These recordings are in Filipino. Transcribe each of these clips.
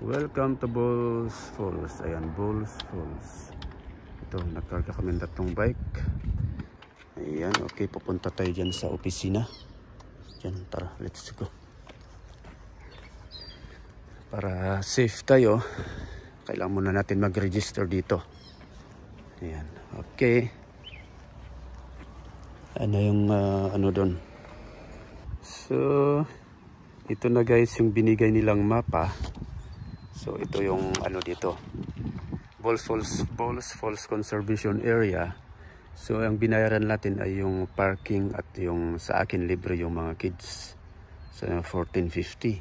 Welcome to Bulls Falls. Ayan, Bulls Falls. Ito, nagkarga kami ng tatlong bike. Ayan, okay, pupunta tayo dyan sa opisina. Dyan, tara, let's go. Para safe tayo, kailangan muna natin mag-register dito. Ayan, okay. Ano yung ano doon? So, ito na guys yung binigay nilang mapa. So ito yung ano dito, Bulls Falls Conservation Area. So ang binayaran natin ay yung parking at yung sa akin libre yung mga kids. So 14.50.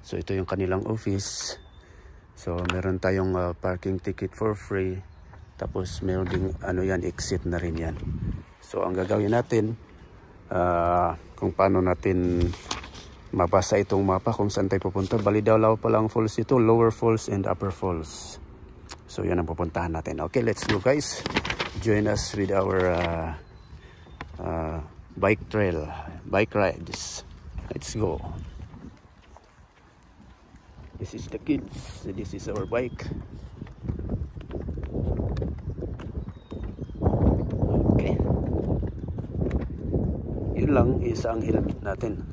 So ito yung kanilang office. So meron tayong parking ticket for free. Tapos meron ding ano yan, exit na rin yan. So ang gagawin natin, kung paano natin mabasa itong mapa kung saan tayo pupunta. Bali daw palang falls ito, Lower Falls and Upper Falls. So yan ang pupuntahan natin. Okay, let's go guys. Join us with our bike rides. Let's go. This is the kids. This is our bike. Okay. Yun lang, isa ang helmet natin.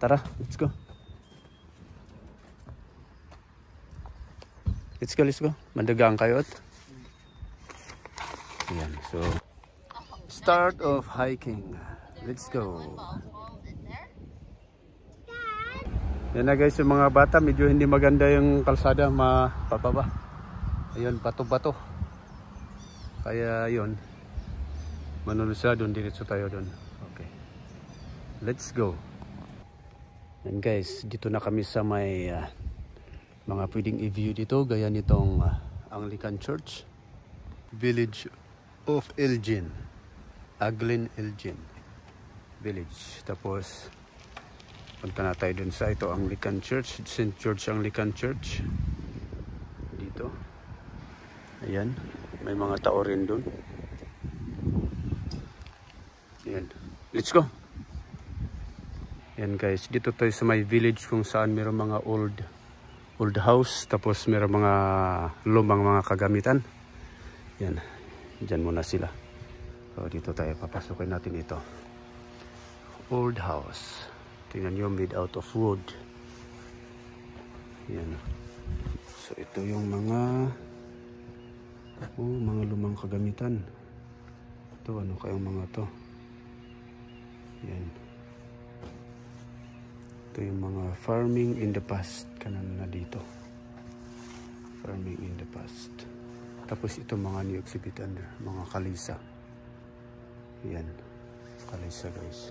Tara, let's go. Let's go. Mandagang kayo. Ayan, so start of hiking. Let's go. Yan na guys, yung mga bata, medyo hindi maganda yung kalsada, mapapaba. Ayun, bato-bato. Kaya yun, manunod sila doon, diretso tayo doon. Okay. Let's go. And guys, dito na kami sa may mga pwedeng i-view dito. Gaya nitong Anglican Church. Village of Elgin. Aglin Elgin Village. Tapos, punta na tayo dun sa ito, Anglican Church. St. George Anglican Church. Dito. Ayan. May mga tao rin dun. Ayan. Let's go. Yan guys, dito tayo sa may village kung saan mayroong mga old house, tapos mayroong mga lumang mga kagamitan. Yan, dyan muna sila. So dito tayo, papasukin natin ito. Old house. Tingnan nyo, made out of wood. Yan. So ito yung mga lumang kagamitan. Ito, ano kayong mga to? Yan. Ito yung mga farming in the past. Kanan na dito. Farming in the past. Tapos ito mga new exhibit under. Mga kalisa. Yan. Kalisa guys.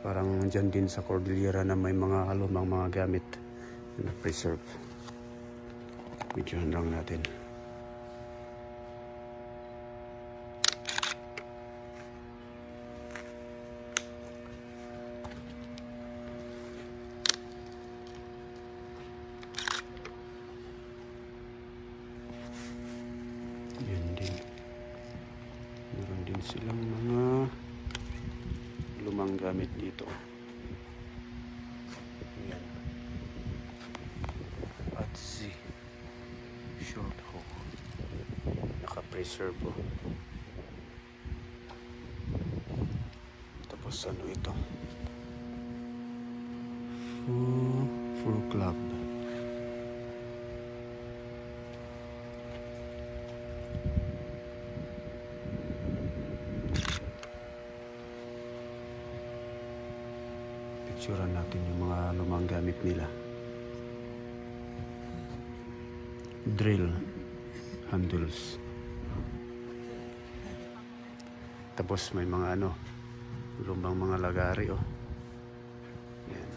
Parang dyan din sa Cordillera na may mga lumang mga gamit na preserve. Videohan lang natin. Silang mga lumang gamit dito. Ayan. At si short hook. Naka-preserve po. Tapos ano ito? Fur Club. Picturean natin yung mga lumang gamit nila. Drill handles. Tapos may mga ano, lumang mga lagari oh. Yan.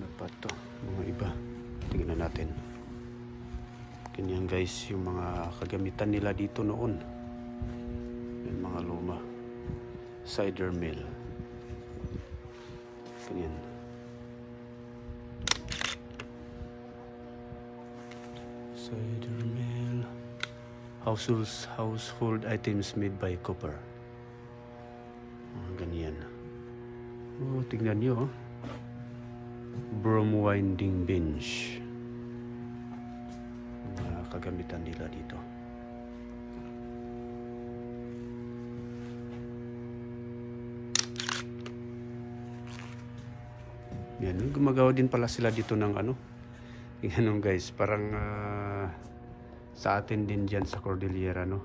Ano pa to? Mga iba. Tingnan natin. Ganyan guys yung mga kagamitan nila dito noon. Yung mga luma. Cider mill. Ganyan. Cider mill. Household items made by copper. Ganyan. Oh, tignan nyo. Oh. Broom winding bench. Mga kagamitan nila dito. Yan, gumagawa din pala sila dito ng ano. Tingnan guys, parang sa atin din dyan sa Cordillera, no?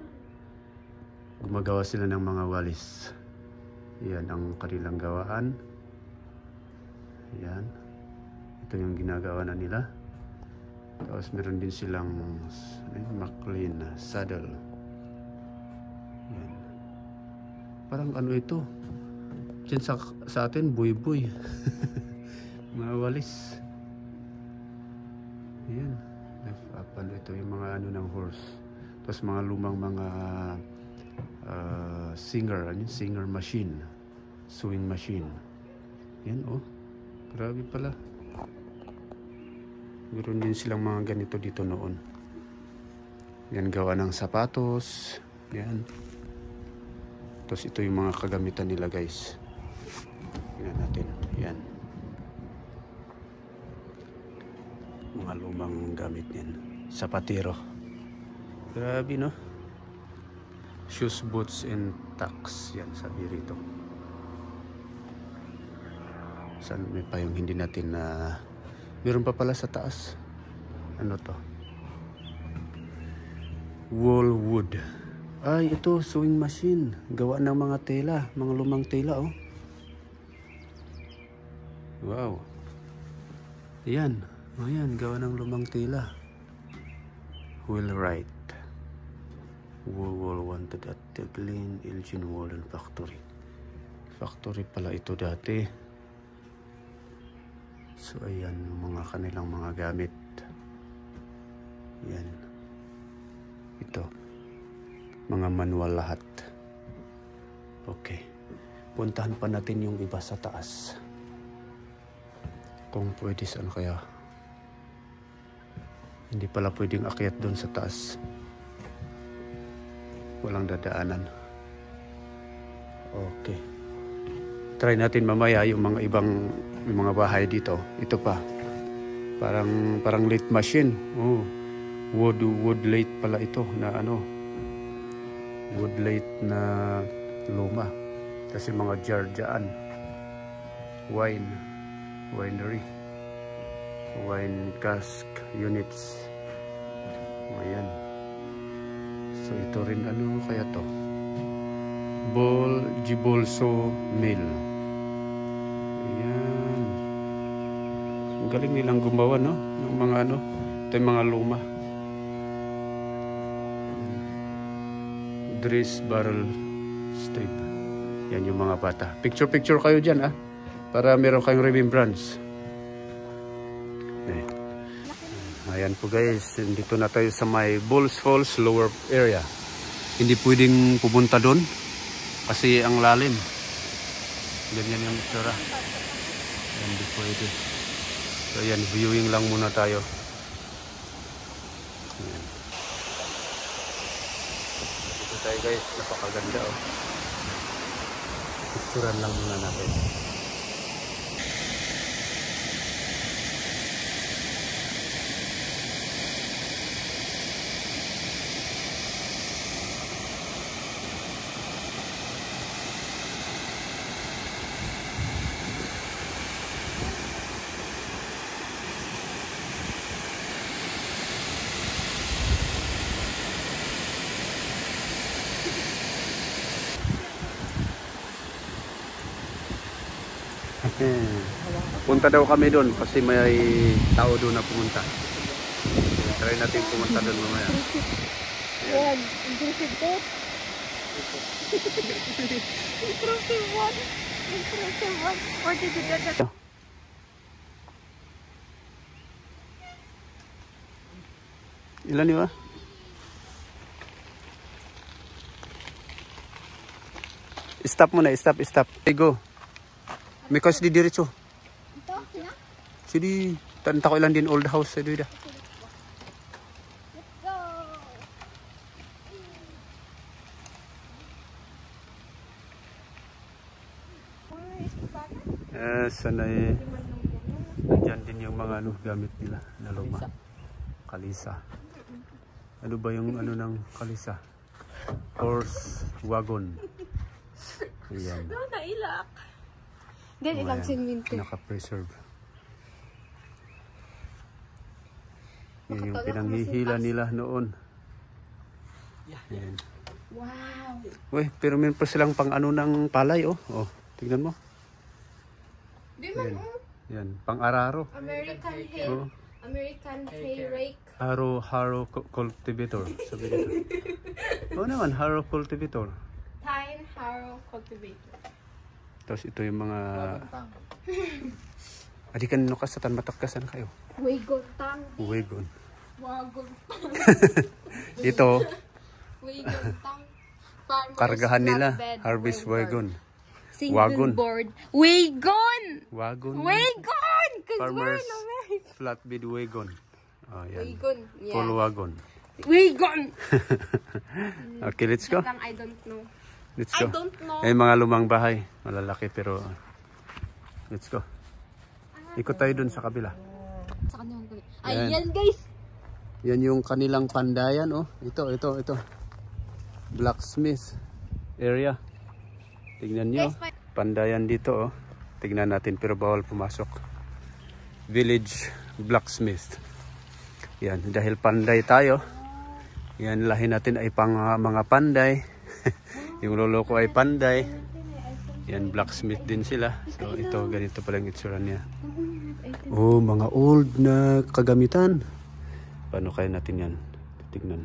Gumagawa sila ng mga walis. Yan ang kanilang gawaan. Yan. Ito yung ginagawa na nila. Tapos meron din silang McLean saddle. Yan. Parang ano ito? Diyan sa atin, buy-buy. Mga walis. Yan. Ano ito yung mga ano ng horse. Tapos mga lumang mga singer machine. Sewing machine. Yan oh. Grabe pala. Meron din silang mga ganito dito noon. Yan, gawa ng sapatos. Yan. Tapos ito yung mga kagamitan nila guys. Tingnan natin. Yan. Mga lumang gamit niyan. Sapatero. Grabe no? Shoes, boots, and tacks. Yan, sabi rito. Saan may pa yung hindi natin na... meron pa pala sa taas. Ano to? Wall wood. Ay, ito, sewing machine. Gawa ng mga tela. Mga lumang tela, oh. Wow. Yan. Ayan, gawa ng lumang tela. Wheelwright. Wool wanted at the Glen Elgin Woolen Factory. Factory pala ito dati. So ayan, mga kanilang mga gamit. Yan. Ito. Mga manual lahat. Okay. Puntahan pa natin yung iba sa taas. Kung pwede, saan kaya? Hindi pala pwedeng akyat doon sa taas. Walang dadaanan. Okay. Try natin mamaya yung mga ibang mga bahay dito. Ito pa. Parang lathe machine. Oh. Wood lathe pala ito na ano. Wood lathe na luma. Kasi mga jar dyan. Winery. Wine cask units. Ayan. So ito rin ano kaya to? Gibolso mill. Ayan. Ang galing nilang gumawa no ng mga ano, ito yung mga luma. Dries barrel stave. Yan yung mga bata. Picture kayo dyan para meron kayong remembrance. Ayan po guys, dito na tayo sa may Bulls Falls lower area. Hindi pwedeng pumunta doon kasi ang lalim. Ganyan yung itsura. Hindi pwede. So ayan, viewing lang muna tayo. Ayan. Dito tayo guys, napakaganda oh. Picturean lang muna natin. Punta daw kami doon kasi may tao doon na pumunta. Try natin pumunta doon mamaya. Ayan, impressive to. Impressive one. Where did you get that? Ilan yun Stop muna, stop. Okay, go. May kasi di diretso. Ito, sila? Sidi, tanta ko ilan din old house sa duida. Let's go! Sanay. Nandyan din yung mga ano, gamit nila na luma. Kalisa. Ano ba yung ano ng kalisa? Horse wagon. Ayan. No, nailak. Dahil ilang simento. Naka-preserve. Yan yung pinanghihila nila noon. Ayan. Wow. Uy, pero meron pa silang pang ano ng palay, oh. Oh, tignan mo. Di man, Yan, pang araro. American hay. Oh. American hay rake. Harrow cultivator. Sabi dito. Oo naman, harrow cultivator. Tine harrow cultivator. Tapos ito yung mga... Adikan no kasatan matakasan kayo. Wagon tang. Wagon. Wagon tang. Ito, Wagon tang. Farmers kargahan nila. flatbed Harvest wagon. Single Wagon. board. Wagon! Wagon. Wagon! Farmers flatbed wagon. Oh, yan. Wagon. Yeah. Full wagon. Wagon! Okay, let's go. Hanggang I don't know. Let's I go. don't know. Ay, mga lumang bahay. Malalaki pero... Let's go. Ikot tayo dun sa kabila. Sa kanyang kulit. Yan. Ayan guys! Yan yung kanilang pandayan, oh. Ito. Blacksmith area. Tignan nyo. Guys, Pandayan dito, oh. Tignan natin pero bawal pumasok. Village blacksmith. Yan, dahil panday tayo. Yan, lahi natin ay pang mga panday. Yung lolo ko ay panday. Yan, blacksmith din sila. So ito, ganito pala yung itsura niya. Oh, mga old na kagamitan. Paano kaya natin yan? Tignan.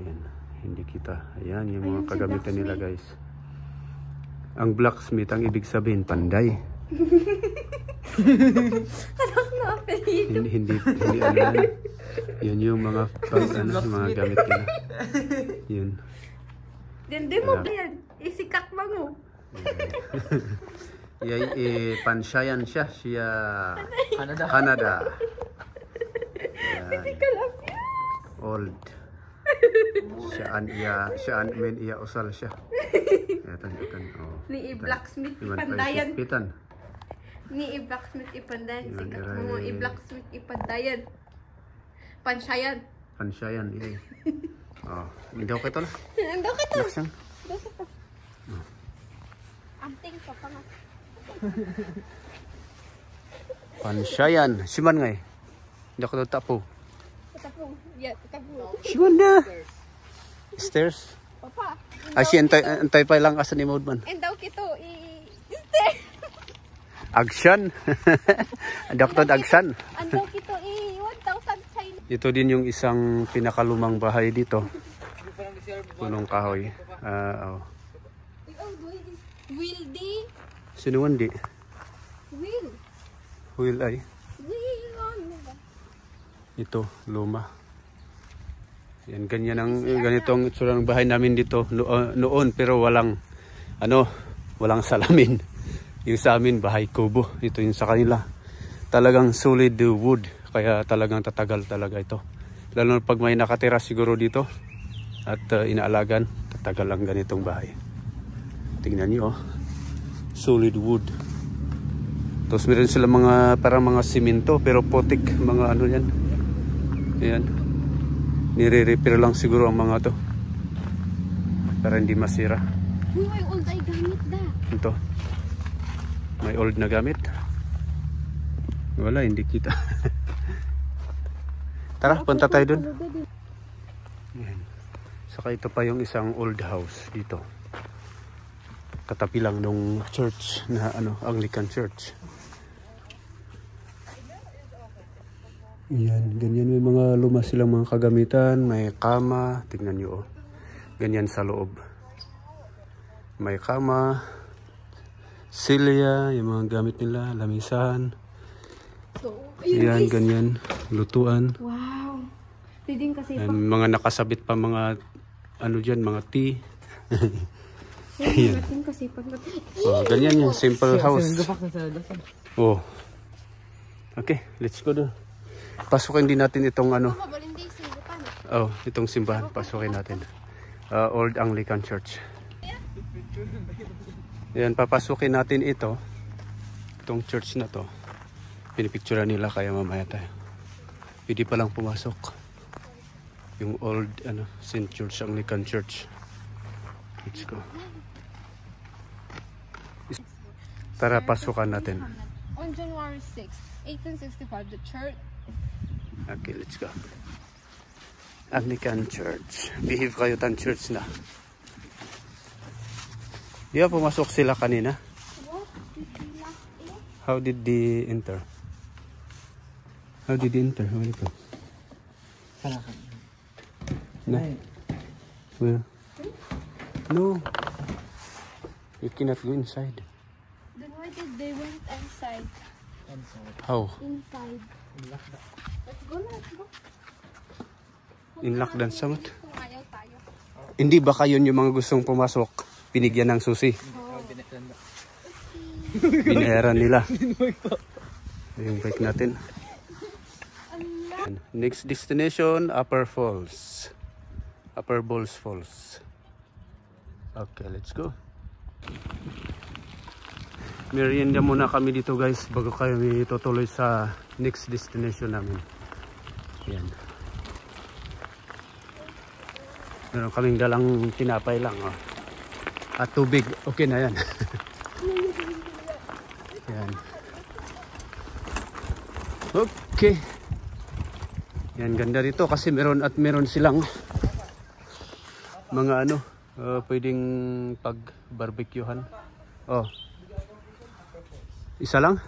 Ayan, hindi kita. Ayan, yung mga kagamitan nila guys. Ang blacksmith, ang ibig sabihin, panday. hindi ano. Yan yung mga mga gamit nila. Yun. Hindi mo ba yan? Isikak mo mo. Pansyayan siya. Canada. Yan. Old. Siyaan men iya usal siya. Oh. Ni i-blacksmith ipandayan. Ni i-blacksmith ipandayan. Yan, Sikat iray. mo i-blacksmith ipandayan. Pansyayan. Pansyayan, Oh, hindi ako ito na. Ando ka to. Laksang. Anting pa pa nga. Pansyayan. Siman nga eh. Hindi ako tapo. Tatapo. Yeah, tatapo. Siman na. Stairs. Papa. Asi, antay pa lang asa ni Maudman. Endaw kito Action. Dr. Action. Andaw kito 1,000 China. Ito din yung isang pinakalumang bahay dito. Punong kahoy. Oh. Will di? Sino di? Will. Will ay. Will on. Ito, luma. Yan, ganitong itsura ng bahay namin dito noon pero walang salamin. Yung sa amin bahay kubo. Ito yung sa kanila. Talagang solid wood. Kaya talagang tatagal talaga ito. Lalo pag may nakatira siguro dito at inaalagan, tatagal ang ganitong bahay. Tingnan niyo, oh. Solid wood. Tapos meron sila parang mga simento pero putik, mga ano yan. Ayan. Nire-repair lang siguro ang mga to para hindi masira. Uy, may old ay gamit da. Ito. May old na gamit. Wala, hindi kita. Tara, punta tayo dun. Ayan. Saka ito pa yung isang old house dito. Katapi lang nung church na Anglican Church. Yan, ganyan may mga luma silang mga kagamitan, may kama, tingnan nyo oh. Ganyan sa loob. May kama, silya, yung mga gamit nila, lamisan. So, Yan, ganyan, lutuan. wow. Pwedeng kasi Yan, mga nakasabit pa mga mga tea. Yan. Kasi pag Oh, ganyan yung simple house. Oh. Okay, let's go doon. Pasukin din natin itong itong simbahan. Pasukin natin. Old Anglican Church. Yan, papasukin natin ito. Itong church na to, pinipicturean nila kaya mamaya tayo. Pwede palang pumasok. Yung old St. George Anglican Church. Let's go. Tara, pasukan natin. On January 6, 1865, the church... Okay, let's go. Anglican Church. Behave kayo tan church na. Di ba pumasok sila kanina? How did they enter? How did they enter? Where ito? No. Where? No. You cannot go inside. Then why did they went inside? How? Inside. Let's go na, let's go. In lockdown samot? Kung ayaw tayo. Hindi ba kayo yung mga gustong pumasok, pinigyan ng susi? Binayaran nila. Yung bike natin. Next destination, Upper Falls. Upper Balls Falls. Okay, let's go. Merienda muna kami dito guys bago kami tutuloy sa next destination namin. Yan. Meron kaming dalang tinapay lang. Oh. At tubig. Okay na yan. Yan. Okay. Yan, ganda dito kasi meron silang mga pwedeng pag-barbecuehan. Oh. Isa lang?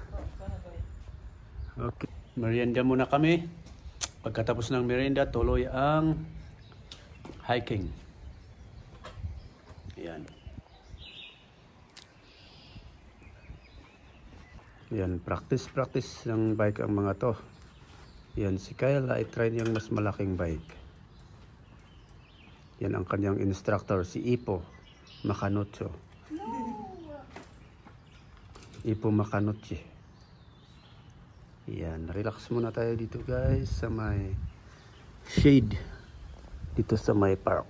Okay. Merienda muna kami. Pagkatapos ng merienda, tuloy ang hiking. Yan. Yan, practice ng bike ang mga to. Yan, si Kyle ay try niyang mas malaking bike. Yan ang kanyang instructor, si Ipo Macanuccio. Ipo Macanucci. Yan, relax muna tayo dito guys sa may shade dito sa may park.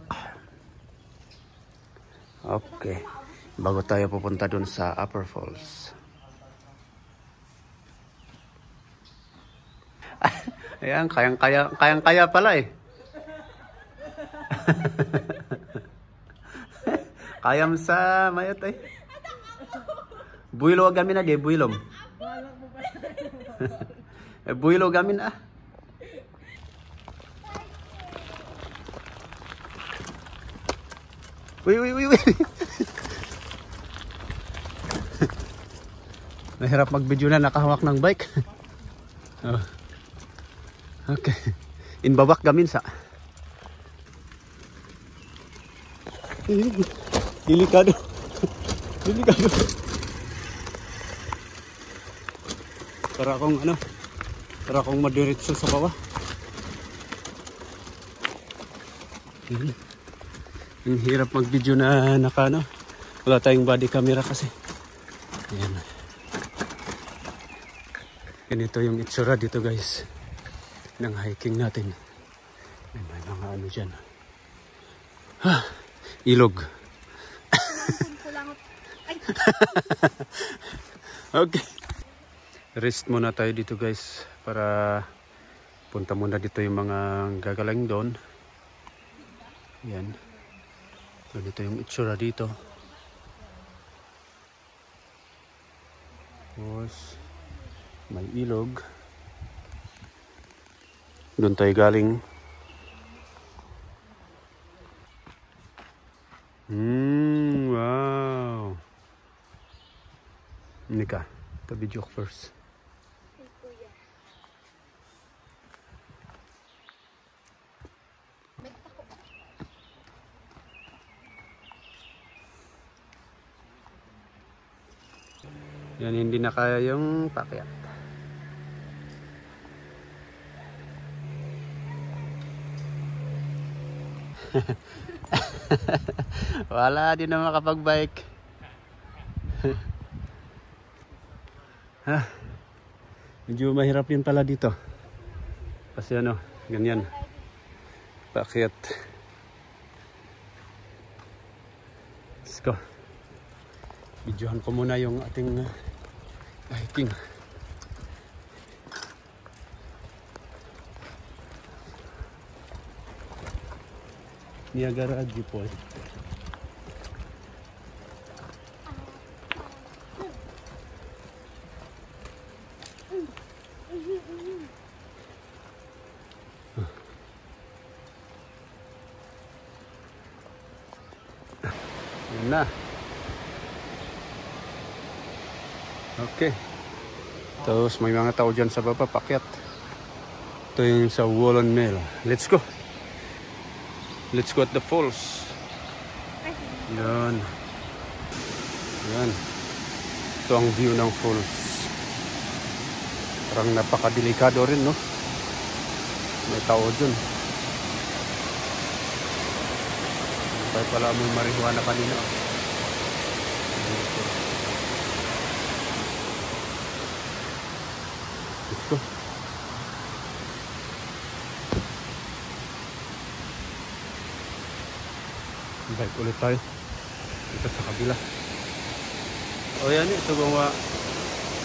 Okay, bago tayo pupunta dun sa Upper Falls. Ayan, kayang-kaya pala eh. Kayam sa mayat eh. Builo gamin age, builom. Builo gamin ah. Uy. Mahirap mag-video na nakahawak ng bike. Oh. Okay. Inbabak gamin sa. Delikado. Delikado. Para akong madiretso sa bawah. Ang hirap mag-video na wala tayong body camera kasi. Ayan. Ganito yung itsura dito guys ng hiking natin. May mga dyan. Ilog. Okay. Rest muna tayo dito guys para punta muna dito yung mga gagaling doon. Yan. So dito yung itsura dito. Tapos may ilog. Doon tayo galing. Wow. Nika, tabi joke first. Yan, hindi na kaya yung pakyat. Wala din na makapag-bike. Medyo mahirap yun pala dito. Kasi ganyan. Pakyat. Let's go. Videohan ko muna yung ating Hiking. Niagara Viewpoint. Yun na. Okay. Tapos may mga tao dyan sa baba, pakyat. Ito yung sa Woolen Mill. Let's go. Let's go at the falls. Yan. Yan. Ito ang view ng falls. Parang napakadelikado rin, no? May tao dyan. Kaya pala may marihuana kanina. Let's go. Bike ulit tayo. Dito sa kabila. O yan, ito gawa.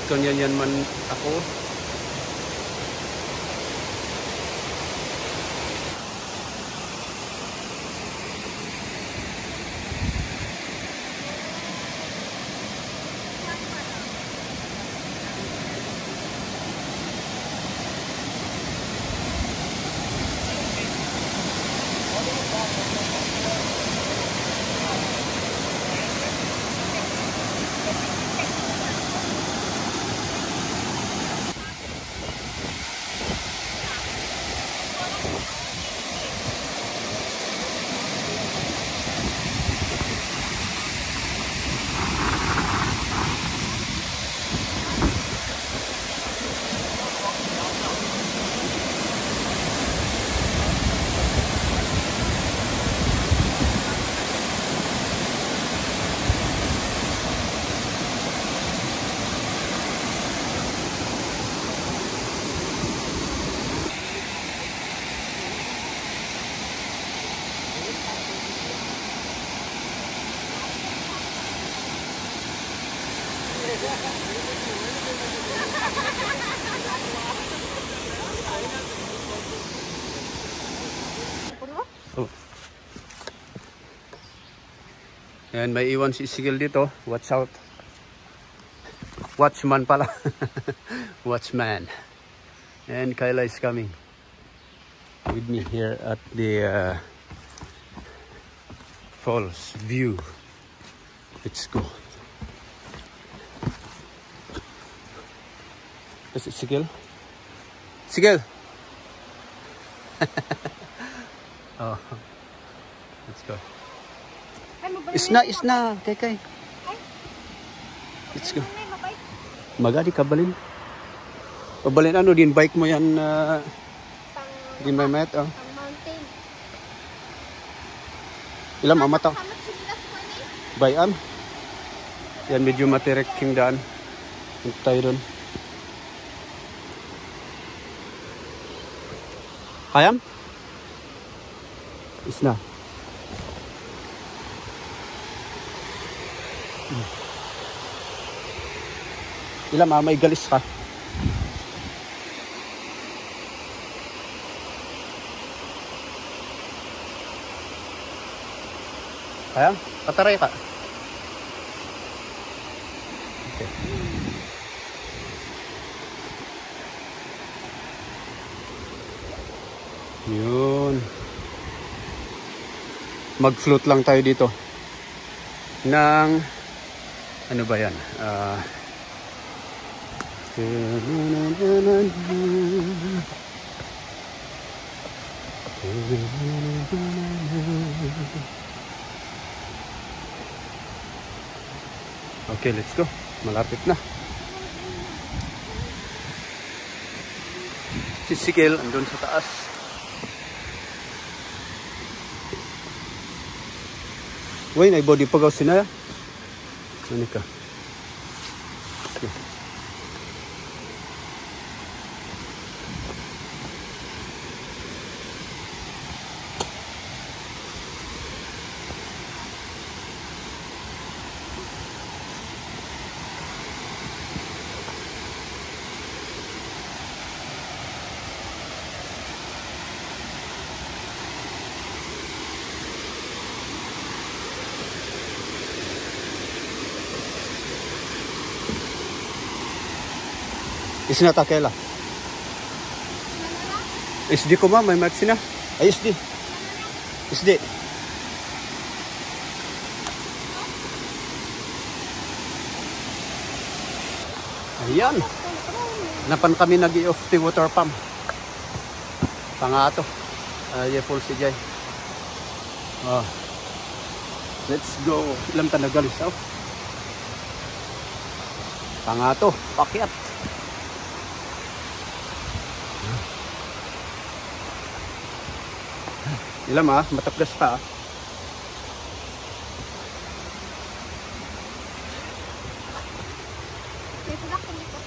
Kanyan man ako. Oh. Ayan, may iwan si Sigil dito. Watch out. Watchman pala. Watchman. And Kyla is coming with me here at the falls view. Let's go. Is it Sigil? Sigil! Oh, let's go. Isna, kay. Let's go. Magadi kabalin. Pabalin ano din bike mo yan din may met oh. Mountain. Ilang mamata. Bayan. Yan medyo matirek king daan. Punta tayo doon. Kayam? Isna. Ilang may galis ka. Kaya? Pataray ka. Okay. Yun. Mag-float lang tayo dito. Ng ano ba yan? Okay, let's go. Malapit na. Si Sigil andun sa taas. Uy, may body pagaw sinaya. Ano ka? Okay. Isinatakela. SD ko ma, may match na. Ay, SD. SD. Ayan. Napan kami nag-i-off the water pump. Pangato. Full si Jay. Oh. Let's go. Ilang tanagalis oh. Pangato. Pakyat. Ilam matapgas pa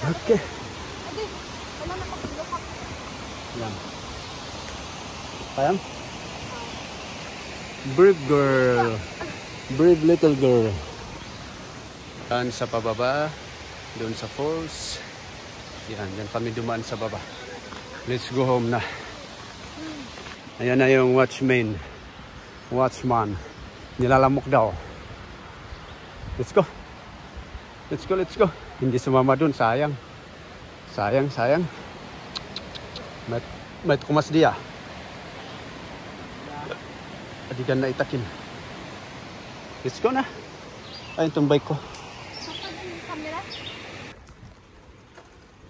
Okay. Yan. Ayan. Brave girl. Brave little girl. Yan sa pababa. Doon sa falls. Yan. Yan kami dumaan sa baba. Let's go home na. Ayan na yung watchman. Nilalamok daw. Let's go. Let's go, let's go. Hindi sumama dun, sayang. Sayang. May kumas dia. Adigan na itakin. Let's go na. Ayun itong bike ko. Kamera?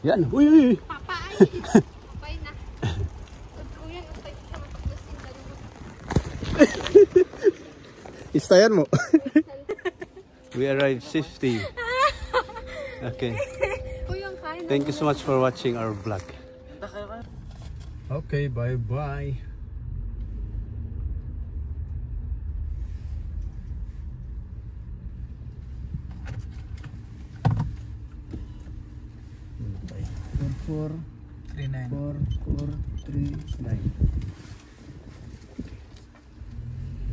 Yan, uy. Papay na. Kuyan, utay sa matapdasin na rin. Istayan mo. We arrived 50. Okay. Thank you so much for watching our vlog. Okay, bye-bye. Four, 3, 9. 4, 3, 9.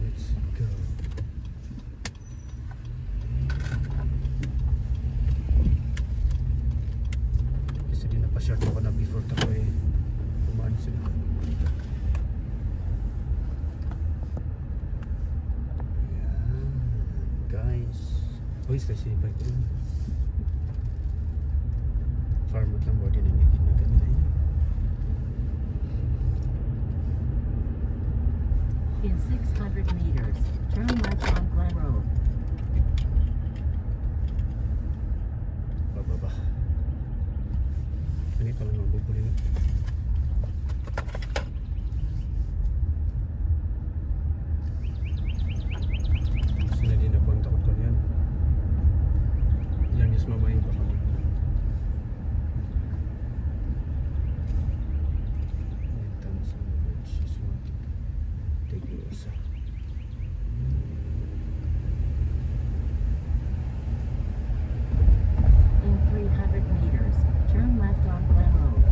Let's go. Kasi din napashot ako na before tayo kumaan sila. Ayan, guys. Uy, stay pa ito. Farm lang body na may ginaganda yun. In 600 meters, turn left on Glen Road. Bababa. Ano pa lang magbubuli na. Sila din ako ang takot ko yan. Yan is mamayin pa kami. In 300 meters, turn left on Glen Road.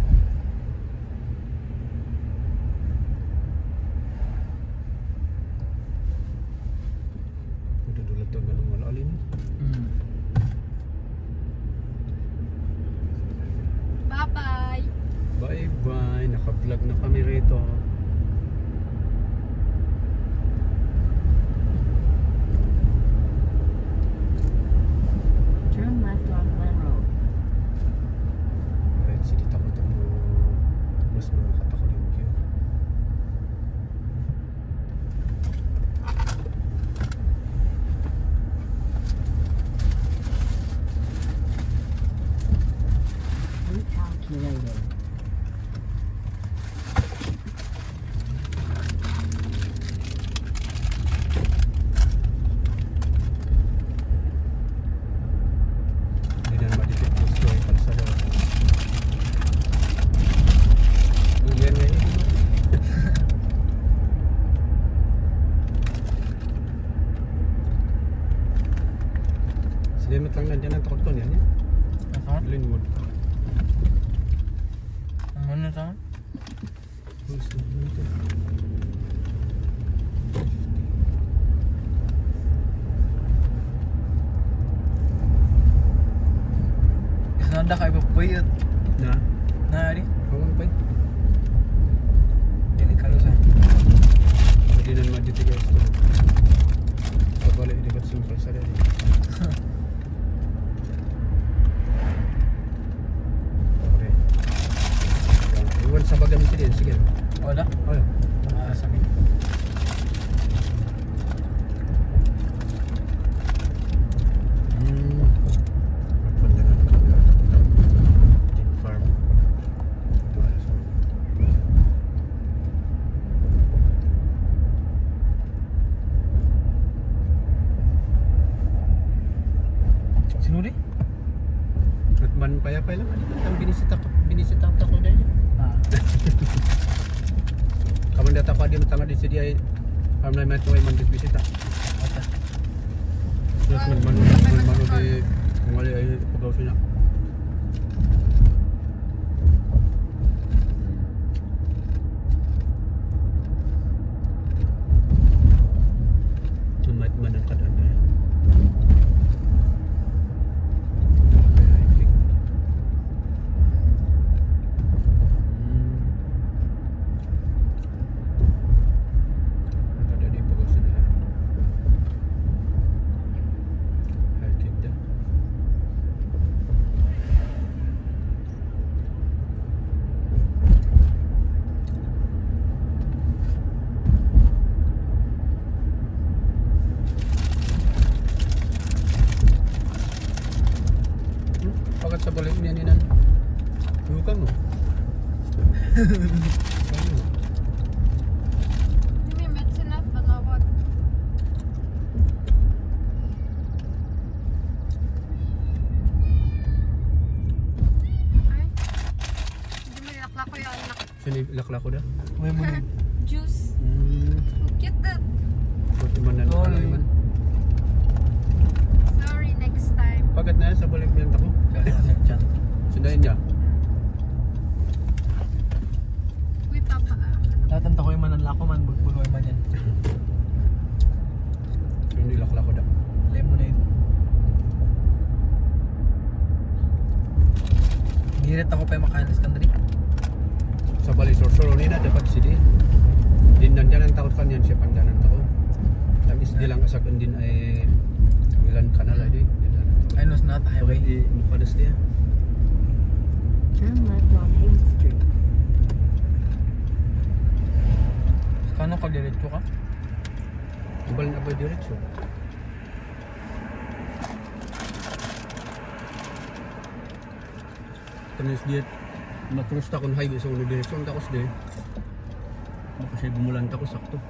Udah dulu tuh ganung malalim. Bye-bye. Bye-bye. Naka-vlog na kami rito. Turn left on Glen Road. Right, sige takot ako. Mas makakatakot yung view. Recalculating. Hindi na madikit yung story kalsada. Yan yan. Silimat lang nandiyan ang takot ko niyan yan. Linwood. Ano to? Isnanda kayo pa puyot. Na? Nari. Kawan pa. Dili kalusan. Hindi na madikit guys. Pabalik dekat sa kalsada. Okay. Pagdamin sila, sige. Wala? Ayun. Maasabi. Magpandanan ka na. Tin farm. Sinuri? Rutman payapay lang. Ano ba? Binisita ko dahil. Ah. Kaman data ko di matanga di sidi ay farm na may tuway man bisita. Ata. Terus man di ngali ay pagaw sila. Tumat man ang kadaan dahil. Pagkat sa balik niya ninan. Bukan mo. May medicine na banawat. Ay. Hindi mo nilakla ko yung anak. Sini lakla ko da. Uwi mo na. Juice. Cute that. Buti man na Lol. man. Sorry, next time. Pagkat na sa balik niyan tako. Diyan. Sundayin niya. Uy, papa. Natanta ko yung mananlako man. Bugbugoy man yan. Sini lakla ko da. Lemonade. Hirit ako pa yung makalis kandari. Sa balik sorsoro nina dapat sidi. Din nandiyan ang takot kanyan siya pandanan tako. Tapos di lang asag din ay Milan kanal ay di. I know it's not the highway. Di mukadas dia. Turn left on Hayes Street. Kano ka diretso ka? Ibal na ba diretso? Kanis dia na-cross ta kon highway sa ulo direksyon takos di. Baka siya bumulan tako sakto.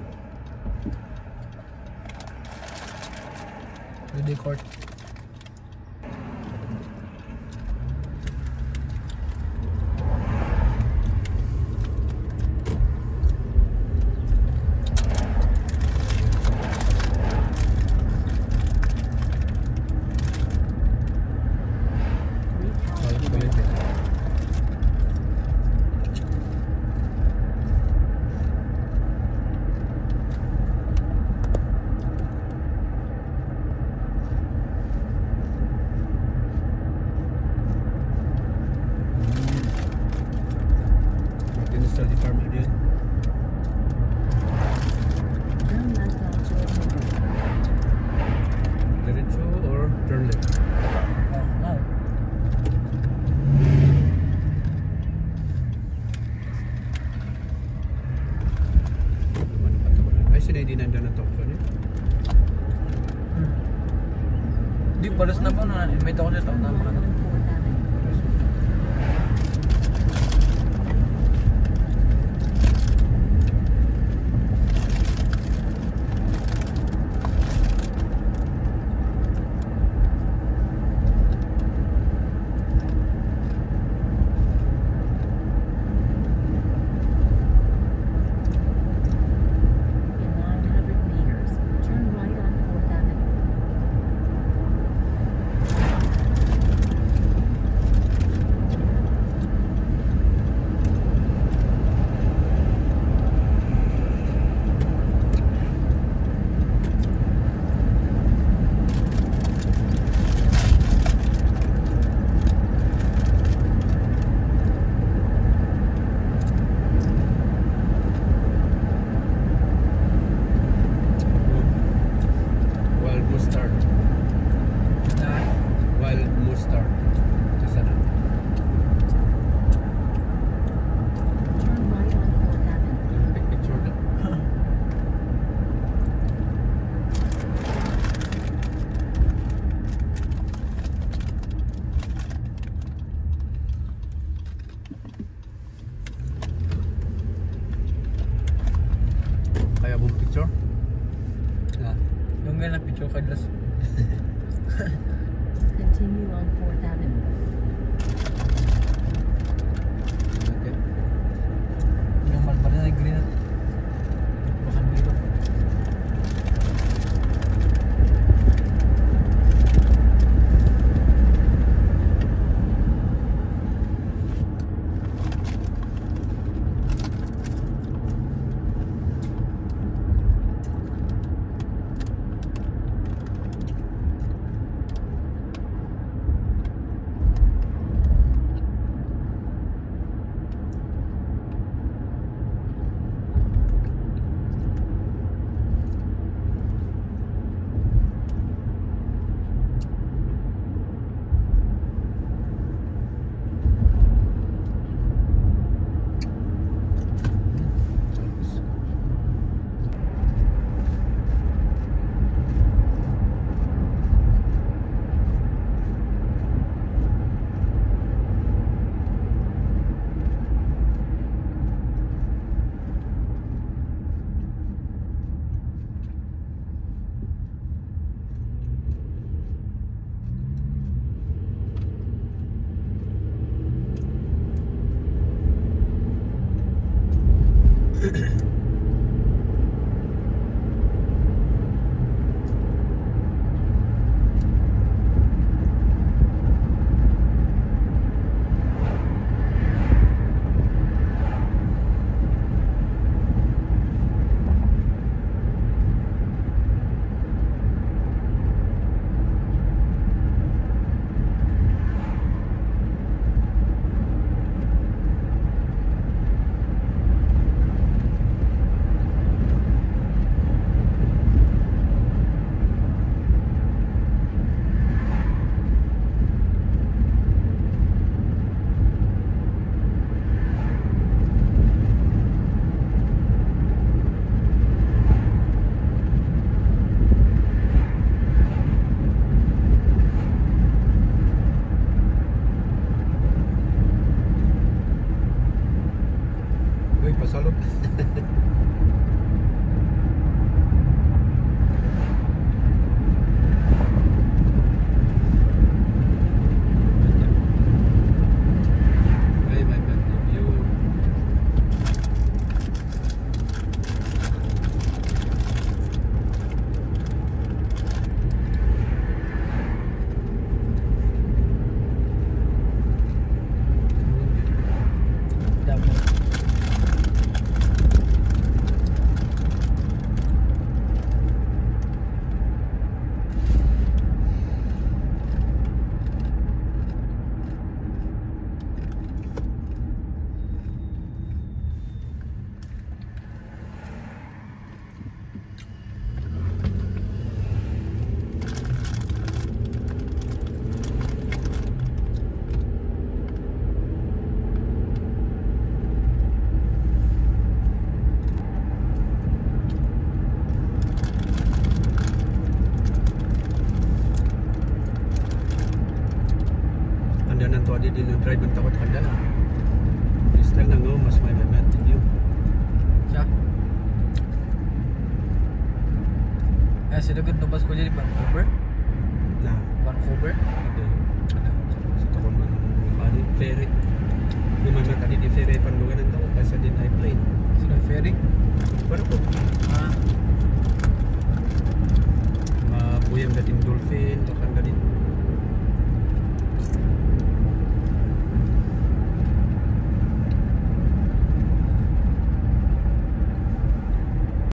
Ready court. Balik balik. Install di farm dia. Turn left on Jordan Road. Diretso or turn left. Oh, no. Naman ang patawanan. Ay sinay di nandiyan ang Thompson eh. Di, balas na ba na invite ako dito. Turn Tama ka left na. on 4th Avenue. In 900 meters, turn right on 4th Avenue. continue on 4th Avenue. Yung malbal na green at bakan dito. Uy, pasalok. Ay, may bad view. Dapat. Handa nang tuwa din yung drive ng takot handa. Crystal na no, mas may bad view. Siya. Sila good nabas ko dyan Vancouver. Na, Vancouver. hindi. Sa takot man, bali, ferry. Di man tadi di ferry pandugan ng tao kasi din high plane. Sila ferry. Pero po, Ah.